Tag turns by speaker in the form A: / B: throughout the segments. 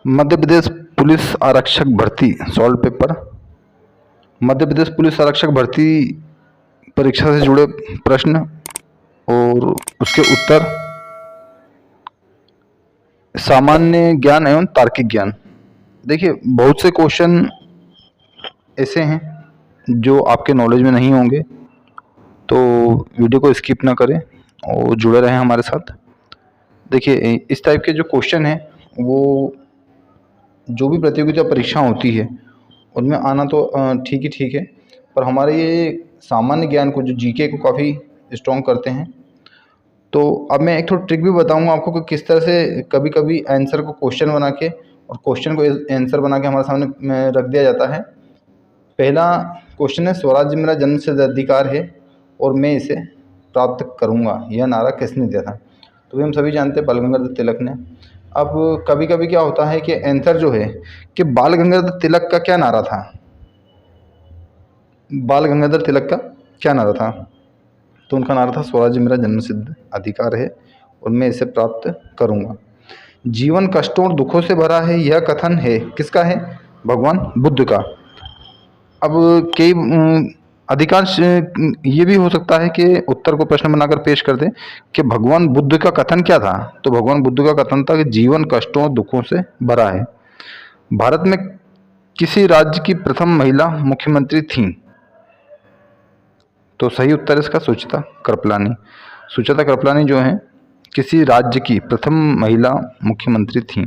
A: Madhya Pradesh police आरक्षक भर्ती solve paper. Madhya Pradesh police आरक्षक भर्ती परीक्षा से जुड़े प्रश्न और उसके उत्तर, सामान्य ज्ञान एवं तार्किक ज्ञान। देखिए, बहुत से क्वेश्चन ऐसे हैं जो आपके नॉलेज में नहीं होंगे, तो वीडियो को स्किप ना करें और जुड़े रहें हमारे साथ। देखिए, इस टाइप के जो क्वेश्चन हैं वो जो भी प्रतियोगिता परीक्षा होती है उनमें आना तो ठीक है, पर हमारे ये सामान्य ज्ञान को, जो जीके को काफ़ी स्ट्रॉन्ग करते हैं। तो अब मैं एक थोड़ा ट्रिक भी बताऊंगा आपको कि किस तरह से कभी कभी आंसर को क्वेश्चन बना के और क्वेश्चन को आंसर बना के हमारे सामने में रख दिया जाता है। पहला क्वेश्चन है, स्वराज्य मेरा जन्मसिद्ध अधिकार है और मैं इसे प्राप्त करूंगा, यह नारा किसने दिया था? तो हम सभी जानते हैं बाल गंगाधर तिलक ने। अब कभी कभी क्या होता है कि आंसर जो है कि बाल गंगाधर तिलक का क्या नारा था, बाल गंगाधर तिलक का क्या नारा था? तो उनका नारा था, स्वराज्य मेरा जन्मसिद्ध अधिकार है और मैं इसे प्राप्त करूंगा। जीवन कष्टों और दुखों से भरा है, यह कथन है किसका है? भगवान बुद्ध का। अब कई अधिकांश ये भी हो सकता है कि उत्तर को प्रश्न बनाकर पेश कर दें कि भगवान बुद्ध का कथन क्या था। तो भगवान बुद्ध का कथन था कि जीवन कष्टों और दुखों से भरा है। भारत में किसी राज्य की प्रथम महिला मुख्यमंत्री थीं? तो सही उत्तर इसका सुचिता कृपलानी। सुचिता कृपलानी जो है किसी राज्य की प्रथम महिला मुख्यमंत्री थीं।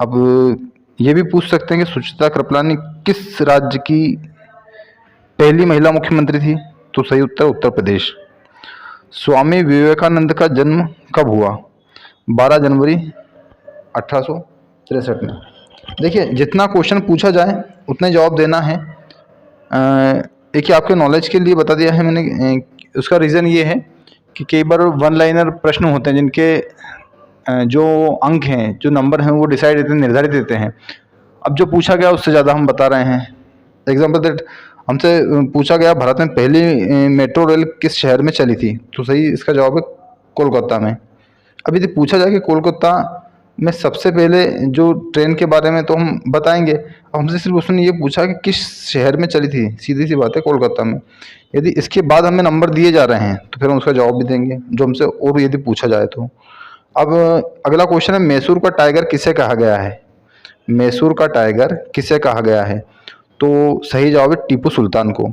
A: अब ये भी पूछ सकते हैं कि सुचिता कृपलानी किस राज्य की पहली महिला मुख्यमंत्री थी? तो सही उत्तर उत्तर प्रदेश। स्वामी विवेकानंद का जन्म कब हुआ? 12 जनवरी 1863 में। देखिए, जितना क्वेश्चन पूछा जाए उतने जवाब देना है। एक आपके नॉलेज के लिए बता दिया है मैंने। उसका रीज़न ये है कि कई बार वन लाइनर प्रश्न होते हैं जिनके जो अंक हैं, जो नंबर हैं, वो डिसाइड रहते हैं, निर्धारित रहते हैं। अब जो पूछा गया उससे ज़्यादा हम बता रहे हैं। एग्जाम्पल दैट हमसे पूछा गया, भारत में पहली मेट्रो रेल किस शहर में चली थी? तो सही इसका जवाब है कोलकाता में। अब यदि पूछा जाए कि कोलकाता में सबसे पहले जो ट्रेन के बारे में, तो हम बताएंगे। अब हमसे सिर्फ उसने ये पूछा कि किस शहर में चली थी, सीधी सी बात है कोलकाता में। यदि इसके बाद हमें नंबर दिए जा रहे हैं तो फिर हम उसका जवाब भी देंगे, जो हमसे और यदि पूछा जाए तो। अब अगला क्वेश्चन है, मैसूर का टाइगर किसे कहा गया है? मैसूर का टाइगर किसे कहा गया है? तो सही जवाब है टीपू सुल्तान को।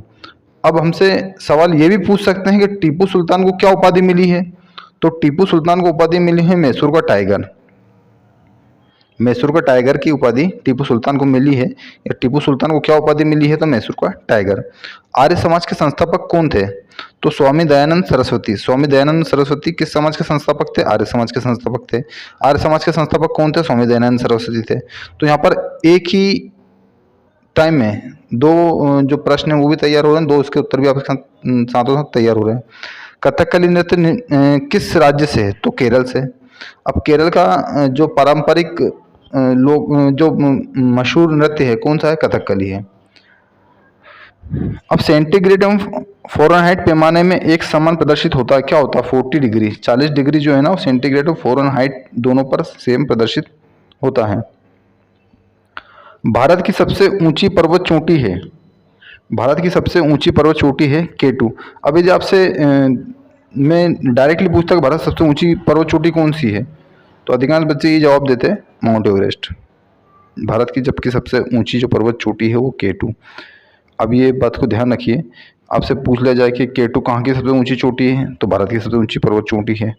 A: अब हमसे सवाल ये भी पूछ सकते हैं कि टीपू सुल्तान को क्या उपाधि मिली है? तो टीपू सुल्तान को उपाधि मिली है मैसूर का टाइगर। मैसूर का टाइगर की उपाधि टीपू सुल्तान को मिली है। या टीपू सुल्तान को क्या उपाधि मिली है? तो मैसूर का टाइगर। आर्य समाज के संस्थापक कौन थे? तो स्वामी दयानंद सरस्वती। स्वामी दयानंद सरस्वती किस समाज के संस्थापक थे? आर्य समाज के संस्थापक थे। आर्य समाज के संस्थापक कौन थे? स्वामी दयानंद सरस्वती थे। तो यहाँ पर एक ही टाइम में दो जो प्रश्न है वो भी तैयार हो रहे हैं, दो उसके उत्तर भी आपके साथों साथ तैयार हो रहे हैं। कथकली नृत्य किस राज्य से है? तो केरल से। अब केरल का जो पारंपरिक लोग जो मशहूर नृत्य है कौन सा है? कथकली है। अब सेंटीग्रेड एवं फ़ारेनहाइट पैमाने में एक समान प्रदर्शित होता है, क्या होता है? 40 डिग्री, 40 डिग्री जो है ना, वो सेंटीग्रेड और फ़ारेनहाइट दोनों पर सेम प्रदर्शित होता है। भारत की सबसे ऊंची पर्वत चोटी है? भारत की सबसे ऊंची पर्वत चोटी है K2। अब यदि आपसे मैं डायरेक्टली पूछता कि भारत की सबसे ऊंची पर्वत चोटी कौन सी है, तो अधिकांश बच्चे ये जवाब देते हैं माउंट एवरेस्ट। भारत की जबकि सबसे ऊंची जो पर्वत चोटी है वो K2। अब ये बात को ध्यान रखिए, आपसे पूछ लिया जाए कि K2 कहाँ की सबसे ऊंची चोटी है, तो भारत की सबसे ऊंची पर्वत चोटी है।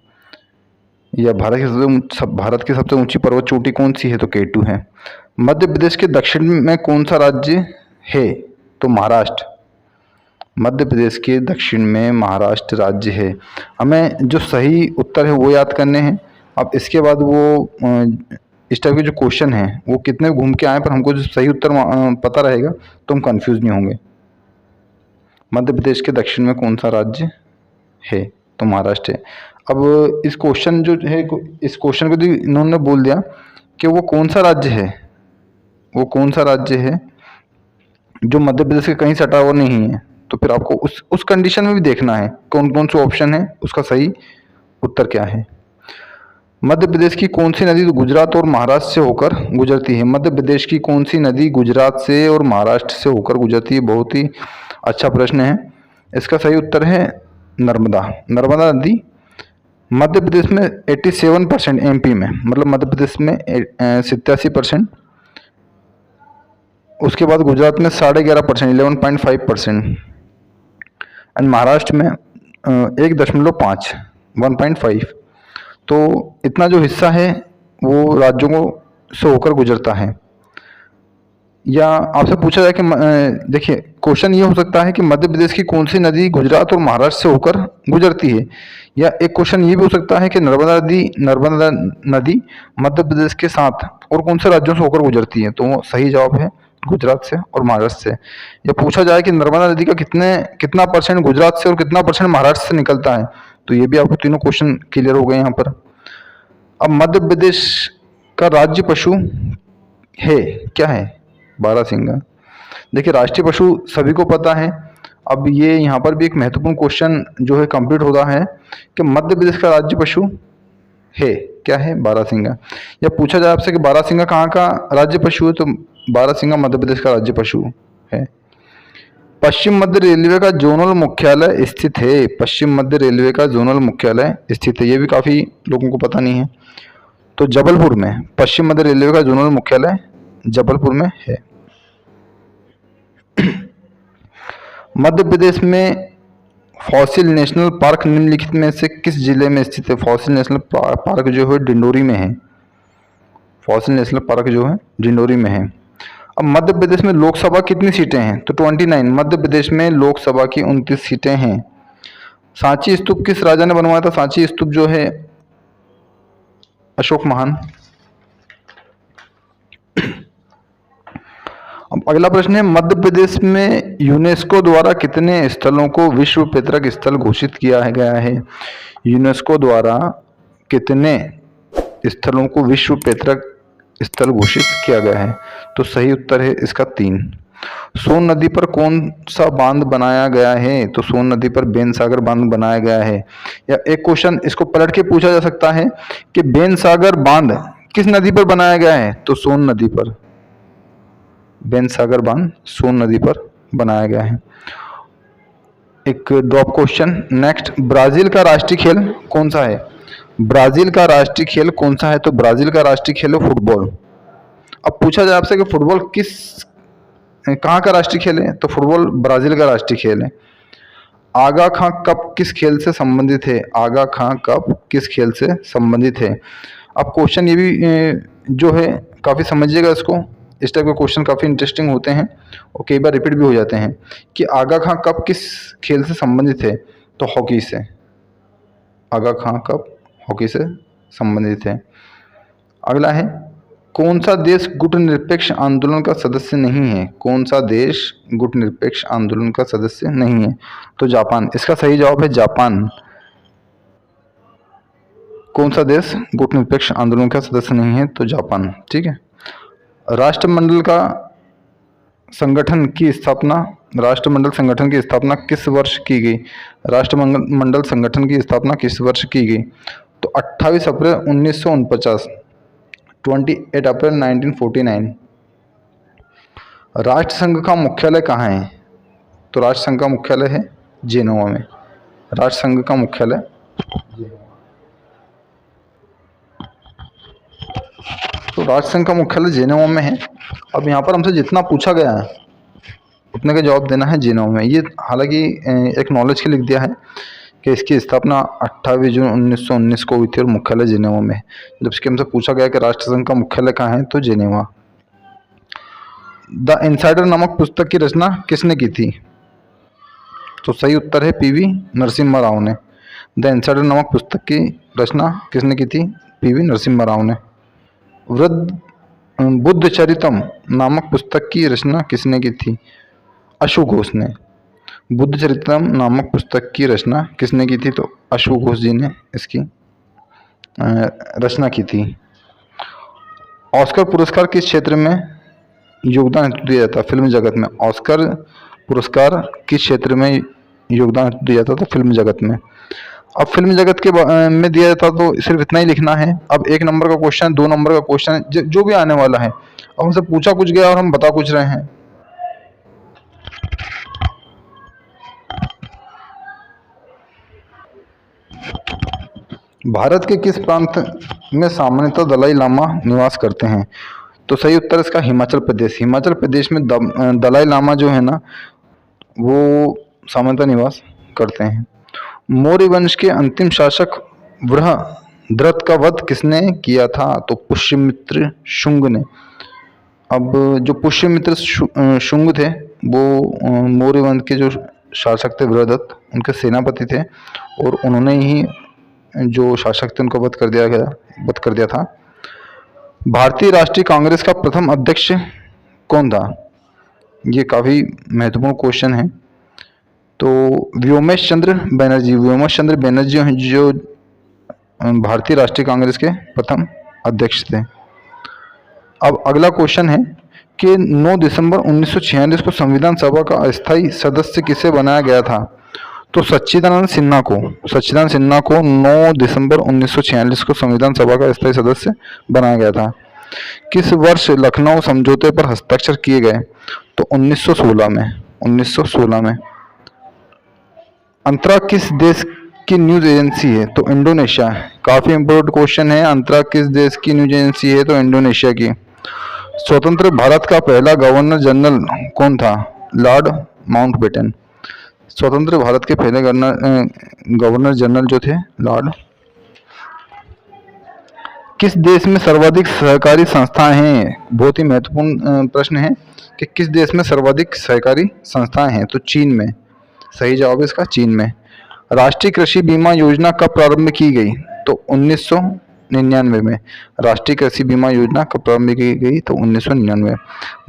A: या भारत की सबसे ऊंची पर्वत चोटी कौन सी है? तो K2 है। मध्य प्रदेश के दक्षिण में कौन सा राज्य है? तो महाराष्ट्र। मध्य प्रदेश के दक्षिण में महाराष्ट्र राज्य है। हमें जो सही उत्तर है वो याद करने हैं। अब इसके बाद वो इस टाइप के जो क्वेश्चन हैं वो कितने घूम के आए, पर हमको जो सही उत्तर पता रहेगा तो हम कंफ्यूज नहीं होंगे। मध्य प्रदेश के दक्षिण में कौन सा राज्य है? तो महाराष्ट्र है। अब इस क्वेश्चन जो है, इस क्वेश्चन को इन्होंने बोल दिया कि वो कौन सा राज्य है, वो कौन सा राज्य है जो मध्य प्रदेश के कहीं सटा हुआ नहीं है, तो फिर आपको उस कंडीशन में भी देखना है कौन कौन से ऑप्शन है, उसका सही उत्तर क्या है। मध्य प्रदेश की कौन सी नदी गुजरात और महाराष्ट्र से होकर गुजरती है? मध्य प्रदेश की कौन सी नदी गुजरात से और महाराष्ट्र से होकर गुजरती है? बहुत ही अच्छा प्रश्न है। इसका सही उत्तर है नर्मदा। नर्मदा नदी मध्य प्रदेश में 87%, एमपी में, मतलब मध्य प्रदेश में 87%, उसके बाद गुजरात में 11.5%, 11.5%, एंड महाराष्ट्र में 1.5, 1.5। तो इतना जो हिस्सा है वो राज्यों को से होकर गुजरता है। या आपसे पूछा जाए कि देखिए क्वेश्चन ये हो सकता है कि मध्य प्रदेश की कौन सी नदी गुजरात और महाराष्ट्र से होकर गुजरती है, या एक क्वेश्चन ये भी हो सकता है कि नर्मदा नदी मध्य प्रदेश के साथ और कौन से राज्यों से होकर गुजरती है। तो सही जवाब है गुजरात से और महाराष्ट्र से। या पूछा जाए कि नर्मदा नदी का कितना परसेंट गुजरात से और कितना परसेंट महाराष्ट्र से निकलता है, तो ये भी आपको तीनों क्वेश्चन क्लियर हो गए यहाँ पर। अब मध्य प्रदेश का राज्य पशु है क्या है? बारहसिंगा। देखिए राष्ट्रीय पशु सभी को पता है। अब ये यहाँ पर भी एक महत्वपूर्ण क्वेश्चन जो है कंप्लीट होता है कि मध्य प्रदेश का राज्य पशु है क्या है? बारहसिंगा। या पूछा जाए आपसे कि बारहसिंगा कहाँ का राज्य पशु है, तो बारहसिंगा मध्य प्रदेश का राज्य पशु है। पश्चिम मध्य रेलवे का जोनल मुख्यालय स्थित है। पश्चिम मध्य रेलवे का जोनल मुख्यालय स्थित है, ये भी काफ़ी लोगों को पता नहीं है। तो जबलपुर में पश्चिम मध्य रेलवे का जोनल मुख्यालय जबलपुर में है। मध्य प्रदेश में फॉसिल नेशनल पार्क निम्नलिखित में से किस जिले में स्थित है? फॉसिल नेशनल पार्क जो है डिंडोरी में है। फॉसिल नेशनल पार्क जो है डिंडोरी में है। अब मध्य प्रदेश में लोकसभा कितनी सीटें हैं? तो 29। मध्य प्रदेश में लोकसभा की 29 सीटें हैं। सांची स्तूप किस राजा ने बनवाया था? सांची स्तूप जो है अशोक महान। अब अगला प्रश्न है, मध्य प्रदेश में यूनेस्को द्वारा कितने स्थलों को विश्व पैतृक स्थल घोषित किया गया है? यूनेस्को द्वारा कितने स्थलों को विश्व पैतृक स्थल घोषित किया गया है? तो सही उत्तर है इसका 3। सोन नदी पर कौन सा बांध बनाया गया है? तो सोन नदी पर बेन सागर बांध बनाया गया है। या एक क्वेश्चन इसको पलट के पूछा जा सकता है कि बेन सागर बांध किस नदी पर बनाया गया है? तो सोन नदी पर। बेन सागर बांध सोन नदी पर बनाया गया है। एक ड्रॉप क्वेश्चन नेक्स्ट, ब्राजील का राष्ट्रीय खेल कौन सा है? ब्राजील का राष्ट्रीय खेल कौन सा है? तो ब्राजील का राष्ट्रीय खेल है फुटबॉल। अब पूछा जाए आपसे कि फुटबॉल कहाँ का राष्ट्रीय खेल है? तो फुटबॉल ब्राजील का राष्ट्रीय खेल है। आगा खां कप किस खेल से संबंधित है? आगा खां कप किस खेल से संबंधित है? अब क्वेश्चन ये भी जो है काफ़ी समझिएगा इसको। इस टाइप के क्वेश्चन काफ़ी इंटरेस्टिंग होते हैं और कई बार रिपीट भी हो जाते हैं कि आगा खां कप किस खेल से संबंधित है? तो हॉकी से। आगा खां कप हॉकी से संबंधित है। अगला है, कौन सा देश गुटनिरपेक्ष आंदोलन का सदस्य नहीं है? कौन सा देश गुटनिरपेक्ष आंदोलन का सदस्य नहीं है? तो जापान। इसका सही जवाब है जापान। कौन सा देश गुटनिरपेक्ष आंदोलन का सदस्य नहीं है? तो जापान। ठीक है। राष्ट्रमंडल संगठन की स्थापना किस वर्ष की गई? राष्ट्रमंडल संगठन की स्थापना किस वर्ष की गई? तो 28 अप्रैल 1949, 28 अप्रैल 1949। राष्ट्रसंघ का मुख्यालय कहाँ है? तो राष्ट्रसंघ का मुख्यालय है जेनेवा में। राष्ट्रसंघ का मुख्यालय तो राष्ट्रसंघ का मुख्यालय जेनेवा में है। अब यहाँ पर हमसे जितना पूछा गया है उतने का जवाब देना है जेनेवा में। ये हालांकि एक नॉलेज के लिख दिया है कि इसकी स्थापना 28 जून 1919 को हुई थी और मुख्यालय जेनेवा में। जबकि हमसे पूछा गया कि राष्ट्रसंघ का मुख्यालय कहाँ है, तो जेनेवा। द इनसाइडर नामक पुस्तक की रचना किसने की थी? तो सही उत्तर है पीवी नरसिम्हा राव ने। द इनसाइडर नामक पुस्तक की रचना किसने की थी? पीवी नरसिम्हा राव ने। बुद्ध चरितम नामक पुस्तक की रचना किसने की थी? अशु घोष ने। बुद्ध चरितम नामक पुस्तक की रचना किसने की थी? तो अशु घोष जी ने इसकी रचना की थी। ऑस्कर पुरस्कार किस क्षेत्र में योगदान दिया जाता है? फिल्म जगत में। ऑस्कर पुरस्कार किस क्षेत्र में योगदान दिया जाता था? फिल्म जगत में। अब फिल्म जगत के में दिया जाता तो सिर्फ इतना ही लिखना है। अब 1 नंबर का क्वेश्चन, 2 नंबर का क्वेश्चन, जो भी आने वाला है, अब हमसे पूछा कुछ गया और हम बता कुछ रहे हैं। भारत के किस प्रांत में सामान्यतः दलाई लामा निवास करते हैं? तो सही उत्तर इसका हिमाचल प्रदेश। हिमाचल प्रदेश में दलाई लामा जो है ना, वो सामान्यतः निवास करते हैं। मौर्य वंश के अंतिम शासक बृहद्रथ का वध किसने किया था? तो पुष्यमित्र शुंग ने। अब जो पुष्यमित्र शुंग थे, वो मौर्य वंश के जो शासक थे बृहद्रथ, उनके सेनापति थे, और उन्होंने ही जो शासक थे उनको वध कर दिया था। भारतीय राष्ट्रीय कांग्रेस का प्रथम अध्यक्ष कौन था? ये काफ़ी महत्वपूर्ण क्वेश्चन है। तो व्योमेश चंद्र बनर्जी हैं जो भारतीय राष्ट्रीय कांग्रेस के प्रथम अध्यक्ष थे। अब अगला क्वेश्चन है कि 9 दिसंबर 1946 को संविधान सभा का अस्थायी सदस्य किसे बनाया गया था? तो सच्चिदानंद सिन्हा को 9 दिसंबर 1946 को संविधान सभा का अस्थायी सदस्य बनाया गया था। किस वर्ष लखनऊ समझौते पर हस्ताक्षर किए गए? तो 1916 में। अंतरा किस देश की न्यूज एजेंसी है? तो इंडोनेशिया। काफी इंपोर्टेंट क्वेश्चन है। अंतरा किस देश की न्यूज एजेंसी है? तो इंडोनेशिया की। स्वतंत्र भारत का पहला गवर्नर जनरल कौन था? Lord Mountbatten. स्वतंत्र भारत के पहले गवर्नर जनरल जो थे, लॉर्ड। किस देश में सर्वाधिक सहकारी संस्थाएं हैं? बहुत ही महत्वपूर्ण प्रश्न है कि किस देश में सर्वाधिक सहकारी संस्थाएं हैं? तो चीन में। सही जवाब है इसका चीन में। राष्ट्रीय कृषि बीमा योजना कब प्रारंभ की गई? तो 1999 में। राष्ट्रीय कृषि बीमा योजना कब प्रारंभ की गई? तो 1999।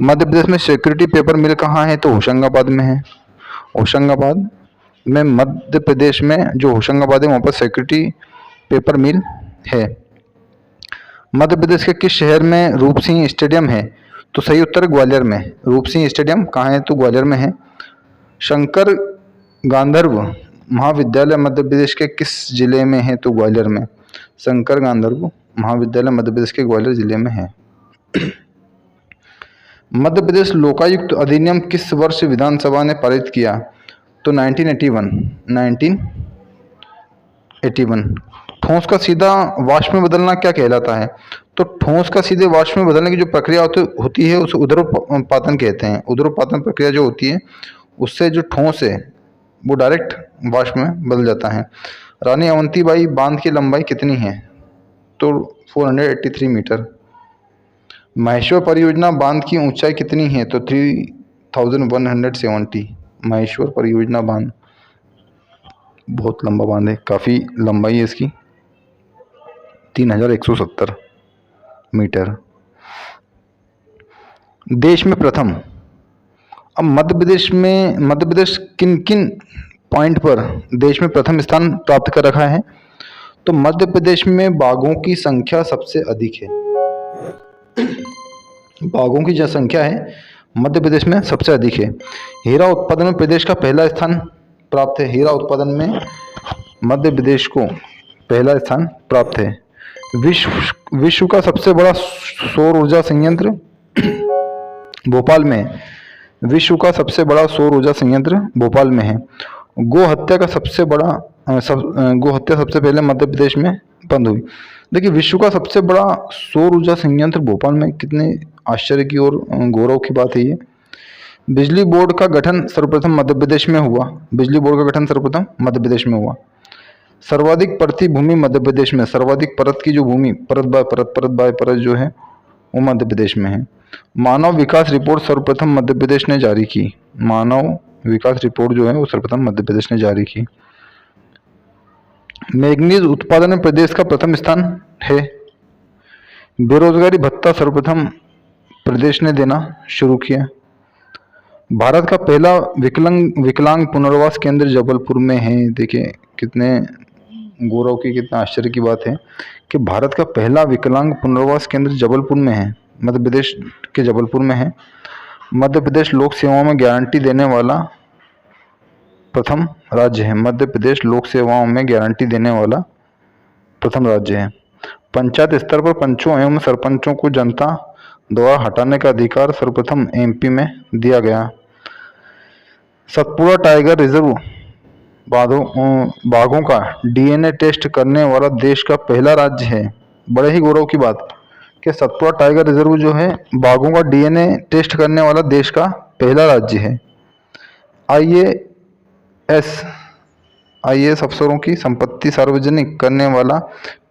A: मध्य प्रदेश में सिक्योरिटी पेपर मिल कहाँ है? तो होशंगाबाद में है। होशंगाबाद में मध्य प्रदेश में जो होशंगाबाद है वहाँ पर सिक्योरिटी पेपर मिल है। मध्य प्रदेश के किस शहर में रूप सिंह स्टेडियम है? तो सही उत्तर ग्वालियर में। रूप सिंह स्टेडियम कहाँ है? तो ग्वालियर में है। शंकर गांधर्व महाविद्यालय मध्य प्रदेश के किस जिले में है? तो ग्वालियर में। शंकर गांधर्व महाविद्यालय मध्य प्रदेश के ग्वालियर जिले में है। मध्य प्रदेश लोकायुक्त अधिनियम किस वर्ष विधानसभा ने पारित किया? तो 1981। ठोस का सीधा वाष्प में बदलना क्या कहलाता है? तो ठोस का सीधे वाष्प में बदलने की जो प्रक्रिया होती है उसे उदरोपातन कहते हैं। उदरोपातन प्रक्रिया जो होती है उससे जो ठोस है वो डायरेक्ट वाष्प में बदल जाता है। रानी अवंतीबाई बांध की लंबाई कितनी है? तो 483 मीटर। महेश्वर परियोजना बांध की ऊंचाई कितनी है? तो 3170। महेश्वर परियोजना बांध बहुत लंबा बांध है, काफ़ी लंबाई है इसकी, 3170 मीटर। देश में प्रथम। अब मध्य प्रदेश किन किन पॉइंट पर देश में प्रथम स्थान प्राप्त कर रखा है? तो मध्य प्रदेश में बाघों की संख्या सबसे अधिक है। बाघों की जो संख्या है मध्य प्रदेश में सबसे अधिक है। हीरा उत्पादन में प्रदेश का पहला स्थान प्राप्त है। हीरा उत्पादन में मध्य प्रदेश को पहला स्थान प्राप्त है। विश्व का सबसे बड़ा सौर ऊर्जा संयंत्र भोपाल में। विश्व का सबसे बड़ा सौर ऊर्जा संयंत्र भोपाल में है। गो हत्या सबसे पहले मध्य प्रदेश में बंद हुई। देखिए, विश्व का सबसे बड़ा सौर ऊर्जा संयंत्र भोपाल में, कितने आश्चर्य की और गौरव की बात है ये। बिजली बोर्ड का गठन सर्वप्रथम मध्य प्रदेश में हुआ। बिजली बोर्ड का गठन सर्वप्रथम मध्य प्रदेश में हुआ। सर्वाधिक परती भूमि मध्य प्रदेश में। सर्वाधिक परत की जो भूमि, परत बाय परत जो है वो मध्य प्रदेश में है। मानव विकास रिपोर्ट सर्वप्रथम मध्य प्रदेश ने जारी की। मानव विकास रिपोर्ट जो है वो सर्वप्रथम मध्य प्रदेश ने जारी की। मैग्नीज उत्पादन में प्रदेश का प्रथम स्थान है। बेरोजगारी भत्ता सर्वप्रथम प्रदेश ने देना शुरू किया। भारत का पहला विकलांग पुनर्वास केंद्र जबलपुर में है। देखिए, कितने गौरव की, कितना आश्चर्य की बात है कि भारत का पहला विकलांग पुनर्वास केंद्र जबलपुर में है, मध्य प्रदेश के जबलपुर में है। मध्य प्रदेश लोक सेवाओं में गारंटी देने वाला प्रथम राज्य है। मध्य प्रदेश लोक सेवाओं में गारंटी देने वाला प्रथम राज्य है। पंचायत स्तर पर पंचों एवं सरपंचों को जनता द्वारा हटाने का अधिकार सर्वप्रथम एमपी में दिया गया। सतपुड़ा टाइगर रिजर्व बाघों का डीएनए टेस्ट करने वाला देश का पहला राज्य है। बड़े ही गौरव की बात कि सतपुड़ा टाइगर रिजर्व जो है बाघों का डीएनए टेस्ट करने वाला देश का पहला राज्य है। आईएएस अफसरों की संपत्ति सार्वजनिक करने वाला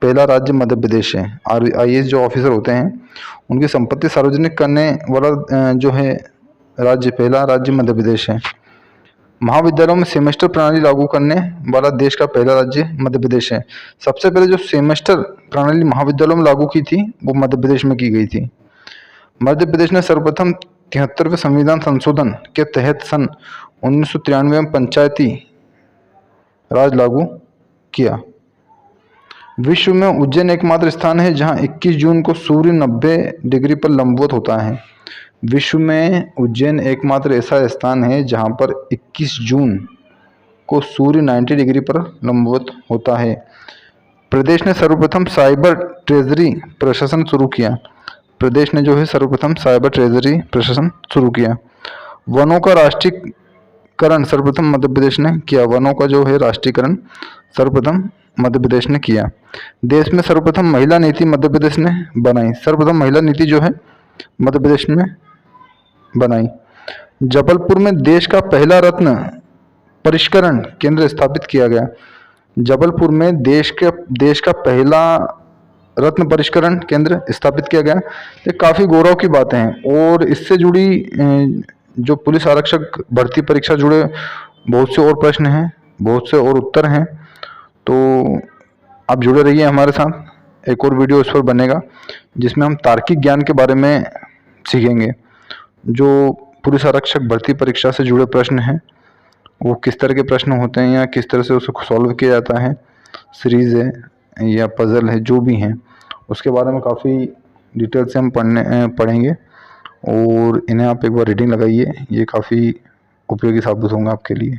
A: पहला राज्य मध्य प्रदेश है। आईएएस जो ऑफिसर होते हैं उनकी संपत्ति सार्वजनिक करने वाला जो है राज्य, पहला राज्य मध्य प्रदेश है। महाविद्यालयों में सेमेस्टर प्रणाली लागू करने वाला देश का पहला राज्य मध्य प्रदेश है। सबसे पहले जो सेमेस्टर प्रणाली महाविद्यालयों में लागू की थी वो मध्य प्रदेश में की गई थी। मध्य प्रदेश ने सर्वप्रथम 73वें संविधान संशोधन के तहत सन 1993 में पंचायती राज लागू किया। विश्व में उज्जैन एकमात्र स्थान है जहां 21 जून को सूर्य 90 डिग्री पर लंबवत होता है। विश्व में उज्जैन एकमात्र ऐसा स्थान है जहां पर 21 जून को सूर्य 90 डिग्री पर लंबवत होता है। प्रदेश ने सर्वप्रथम साइबर ट्रेजरी प्रशासन शुरू किया। प्रदेश ने जो है सर्वप्रथम साइबर ट्रेजरी प्रशासन शुरू किया। वनों का राष्ट्रीयकरण सर्वप्रथम मध्य प्रदेश ने किया। वनों का जो है राष्ट्रीयकरण सर्वप्रथम मध्य प्रदेश ने किया। देश में सर्वप्रथम महिला नीति मध्य प्रदेश ने बनाई। सर्वप्रथम महिला नीति जो है मध्य प्रदेश में बनाई। जबलपुर में देश का पहला रत्न परिष्करण केंद्र स्थापित किया गया। जबलपुर में देश का पहला रत्न परिष्करण केंद्र स्थापित किया गया। ये काफ़ी गौरव की बातें हैं। और इससे जुड़ी जो पुलिस आरक्षक भर्ती परीक्षा जुड़े बहुत से और प्रश्न हैं, बहुत से और उत्तर हैं। तो आप जुड़े रहिए हमारे साथ। एक और वीडियो इस पर बनेगा जिसमें हम तार्किक ज्ञान के बारे में सीखेंगे। जो पुलिस आरक्षक भर्ती परीक्षा से जुड़े प्रश्न हैं वो किस तरह के प्रश्न होते हैं या किस तरह से उसे सॉल्व किया जाता है, सीरीज़ है या पज़ल है, जो भी हैं उसके बारे में काफ़ी डिटेल से हम पढ़ेंगे। और इन्हें आप एक बार रीडिंग लगाइए, ये काफ़ी उपयोगी साबित होंगे आपके लिए।